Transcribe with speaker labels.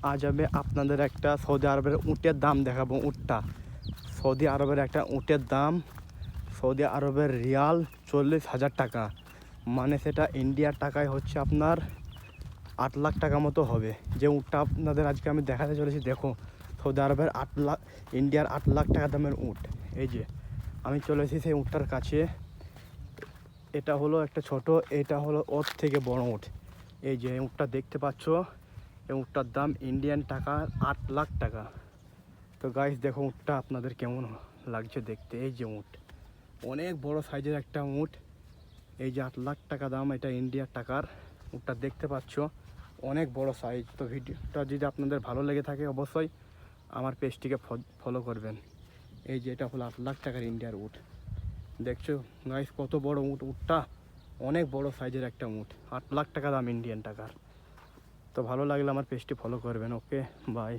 Speaker 1: আজ আমি আপনাদের একটা সৌদি আরবের উটের দাম দেখাবো। উটটা সৌদি আরবের একটা উটের দাম সৌদি আরবের রিয়াল 40,000 টাকা, মানে সেটা ইন্ডিয়ার টাকায় হচ্ছে আপনার 8 লাখ টাকা মতো হবে। যে উটটা আপনাদের আজকে আমি দেখাতে চলেছি, দেখো সৌদি আরবের 8 লাখ, ইন্ডিয়ার 8 লাখ টাকা দামের উট। এই যে আমি চলে এসেছি সেই উটটার কাছে। এটা হলো একটা ছোট, এটা হলো ওর থেকে বড় উট। এই যে উটটা দেখতে পাচ্ছ, এই উটটার দাম ইন্ডিয়ান টাকা 8 লাখ টাকা। তো গাইস দেখো উটটা আপনাদের কেমন লাগছে দেখতে। এই যে উট, অনেক বড় সাইজের একটা উট। এই যে 8 লাখ টাকা দাম, এটা ইন্ডিয়ার টাকার। উটটা দেখতে পাচ্ছ অনেক বড় সাইজ। তো ভিডিওটা যদি আপনাদের ভালো লেগে থাকে অবশ্যই আমার পেজটিকে ফলো করবেন। এই যে এটা হলো 8 লাখ টাকার ইন্ডিয়ার উট। দেখছো গাইস কত বড় উট, উটটা অনেক বড় সাইজের একটা উট। 8 লাখ টাকা দাম ইন্ডিয়ান টাকার। তো ভালো লাগলে আমার পেজটি ফলো করবেন। ওকে, বাই।